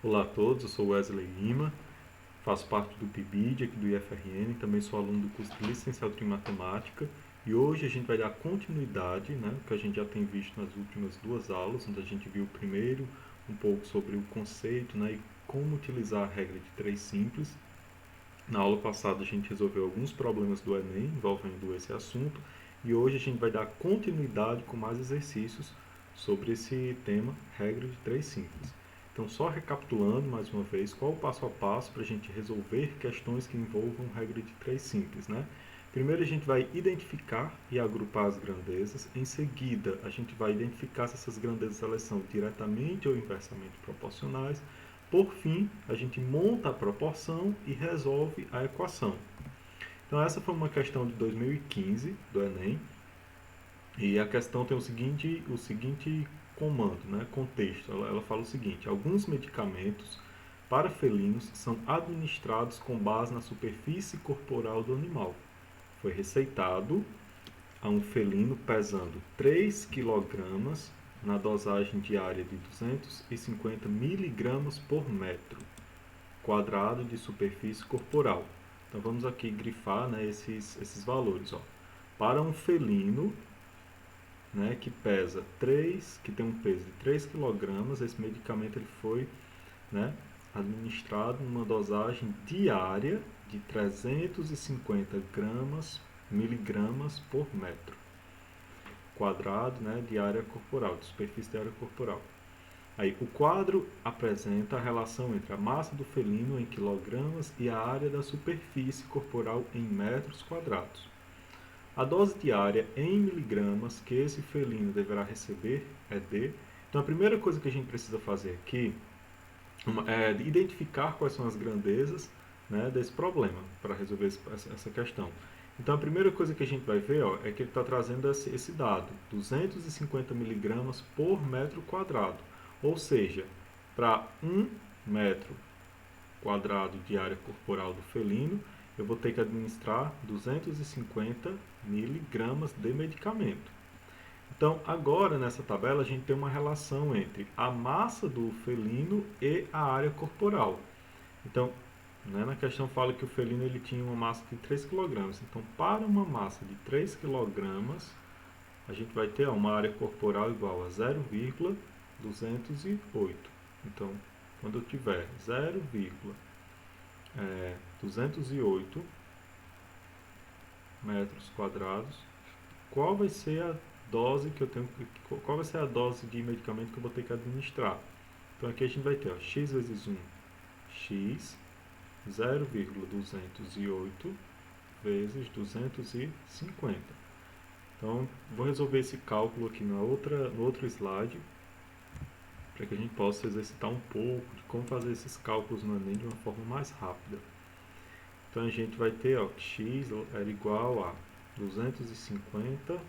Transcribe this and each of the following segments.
Olá a todos, eu sou Wesley Lima, faço parte do PIBID aqui do IFRN, também sou aluno do curso de Licenciatura em Matemática e hoje a gente vai dar continuidade, que a gente já tem visto nas últimas duas aulas, onde a gente viu primeiro um pouco sobre o conceito, e como utilizar a regra de 3 simples. Na aula passada a gente resolveu alguns problemas do Enem envolvendo esse assunto e hoje a gente vai dar continuidade com mais exercícios sobre esse tema, regra de 3 simples. Então, só recapitulando mais uma vez, qual o passo a passo para a gente resolver questões que envolvam regra de 3 simples, Primeiro a gente vai identificar e agrupar as grandezas, em seguida a gente vai identificar se essas grandezas elas são diretamente ou inversamente proporcionais. Por fim, a gente monta a proporção e resolve a equação. Então essa foi uma questão de 2015 do Enem, e a questão tem o seguinte comando, contexto. Ela fala o seguinte: alguns medicamentos para felinos são administrados com base na superfície corporal do animal. Foi receitado a um felino pesando 3 kg na dosagem diária de 250 mg por metro quadrado de superfície corporal. Então vamos aqui grifar esses valores. Para um felino que pesa 3, que tem um peso de 3 kg, esse medicamento ele foi administrado numa dosagem diária de 350 miligramas por metro quadrado de área corporal, de superfície de área corporal. Aí, o quadro apresenta a relação entre a massa do felino em quilogramas e a área da superfície corporal em metros quadrados. A dose diária em miligramas que esse felino deverá receber é de... Então, a primeira coisa que a gente precisa fazer aqui é identificar quais são as grandezas desse problema para resolver essa questão. Então, a primeira coisa que a gente vai ver é que ele está trazendo esse dado, 250 miligramas por metro quadrado. Ou seja, para 1 metro quadrado de área corporal do felino, eu vou ter que administrar 250 miligramas de medicamento. Então, agora nessa tabela a gente tem uma relação entre a massa do felino e a área corporal. Então, na questão fala que o felino ele tinha uma massa de 3 kg. Então, para uma massa de 3 kg, a gente vai ter uma área corporal igual a 0,208. Então, quando eu tiver 0,208 metros quadrados, qual vai ser a dose que eu tenho, qual vai ser a dose de medicamento que eu vou ter que administrar? Então aqui a gente vai ter x vezes 1, x 0,208 vezes 250. Então vou resolver esse cálculo aqui no outro slide, para que a gente possa exercitar um pouco de como fazer esses cálculos no Enem de uma forma mais rápida. Então a gente vai ter que x era igual a 250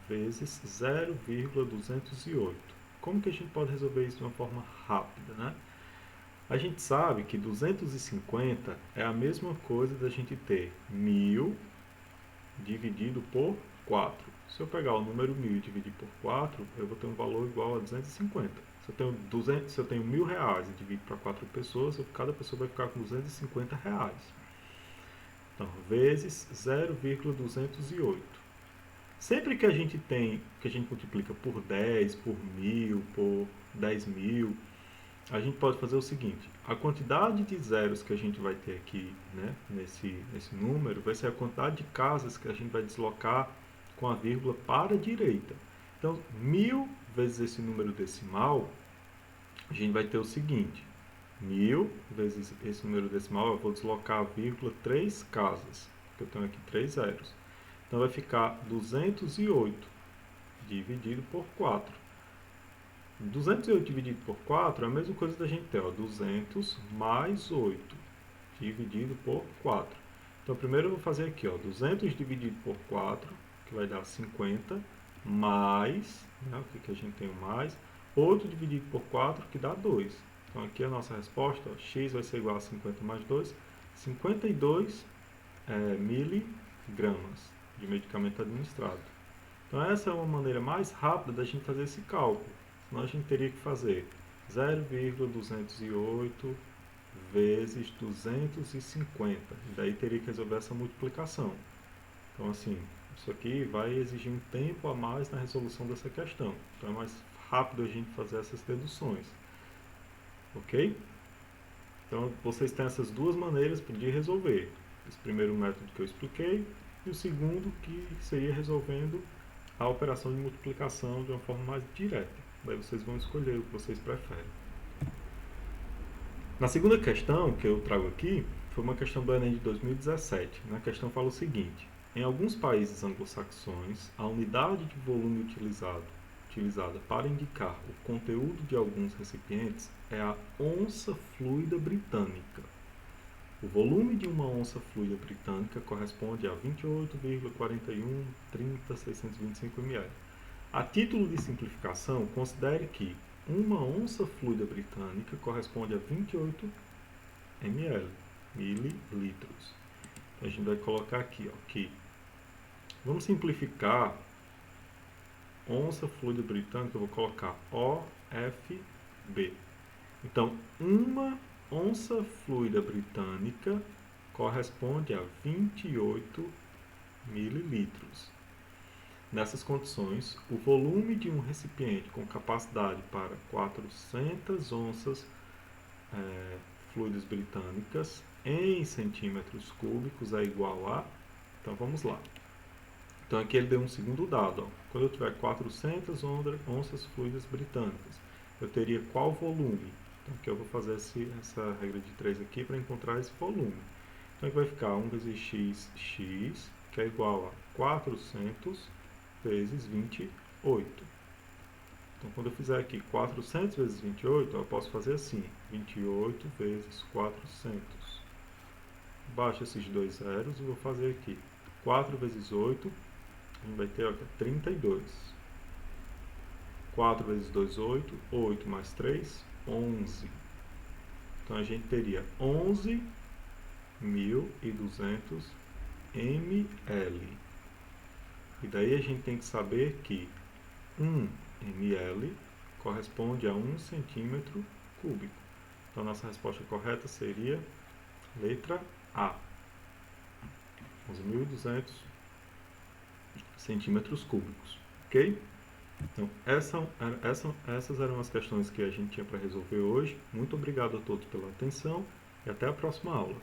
vezes 0,208. Como que a gente pode resolver isso de uma forma rápida, A gente sabe que 250 é a mesma coisa da gente ter 1000 dividido por 4. Se eu pegar o número 1000 e dividir por 4, eu vou ter um valor igual a 250. Se eu tenho R$1.000 e divido para 4 pessoas, cada pessoa vai ficar com R$250. Então, vezes 0,208. Sempre que a gente multiplica por 10, por 1000, por 10.000, a gente pode fazer o seguinte: a quantidade de zeros que a gente vai ter aqui, nesse número, vai ser a quantidade de casas que a gente vai deslocar com a vírgula para a direita. Então, 1000 vezes esse número decimal, a gente vai ter o seguinte: 1000 vezes esse número decimal, eu vou deslocar a vírgula 3 casas, porque eu tenho aqui 3 zeros. Então vai ficar 208 dividido por 4. 208 dividido por 4 é a mesma coisa da gente ter 200 mais 8 dividido por 4. Então primeiro eu vou fazer aqui 200 dividido por 4, que vai dar 50, mais, o que a gente tem mais, 8 dividido por 4, que dá 2. Então aqui a nossa resposta, x vai ser igual a 50 mais 2, 52 miligramas de medicamento administrado. Então essa é uma maneira mais rápida da gente fazer esse cálculo. Senão a gente teria que fazer 0,208 vezes 250. E daí teria que resolver essa multiplicação. Então, assim, isso aqui vai exigir um tempo a mais na resolução dessa questão. Então, é mais rápido a gente fazer essas deduções. Ok? Então, vocês têm essas duas maneiras de resolver. Esse primeiro método que eu expliquei e o segundo que seria resolvendo a operação de multiplicação de uma forma mais direta. Daí vocês vão escolher o que vocês preferem. Na segunda questão que eu trago aqui, foi uma questão do Enem de 2017. Na questão fala o seguinte: em alguns países anglo-saxões, a unidade de volume utilizada para indicar o conteúdo de alguns recipientes é a onça fluida britânica. O volume de uma onça fluida britânica corresponde a 28,4130,625 ml. A título de simplificação, considere que uma onça fluida britânica corresponde a 28 ml, mililitros. Então a gente vai colocar aqui, ó, que vamos simplificar onça fluida britânica, eu vou colocar OFB. Então, uma onça fluida britânica corresponde a 28 mililitros. Nessas condições, o volume de um recipiente com capacidade para 400 onças fluidas britânicas em centímetros cúbicos é igual a... Então vamos lá. Então aqui ele deu um segundo dado. Ó. Quando eu tiver 400 onças fluidas britânicas, eu teria qual volume? Então aqui eu vou fazer essa regra de 3 aqui para encontrar esse volume. Então aqui vai ficar 1 vezes x, que é igual a 400 vezes 28. Então, quando eu fizer aqui 400 vezes 28, eu posso fazer assim, 28 vezes 400. Baixo esses dois zeros e vou fazer aqui 4 vezes 8, a gente vai ter aqui 32. 4 vezes 2, 8, 8 mais 3, 11. Então, a gente teria 11.200 ml. E daí a gente tem que saber que 1 ml corresponde a 1 centímetro cúbico. Então, a nossa resposta correta seria letra A, 11.200 centímetros cúbicos. Ok? Então, essas eram as questões que a gente tinha para resolver hoje. Muito obrigado a todos pela atenção e até a próxima aula.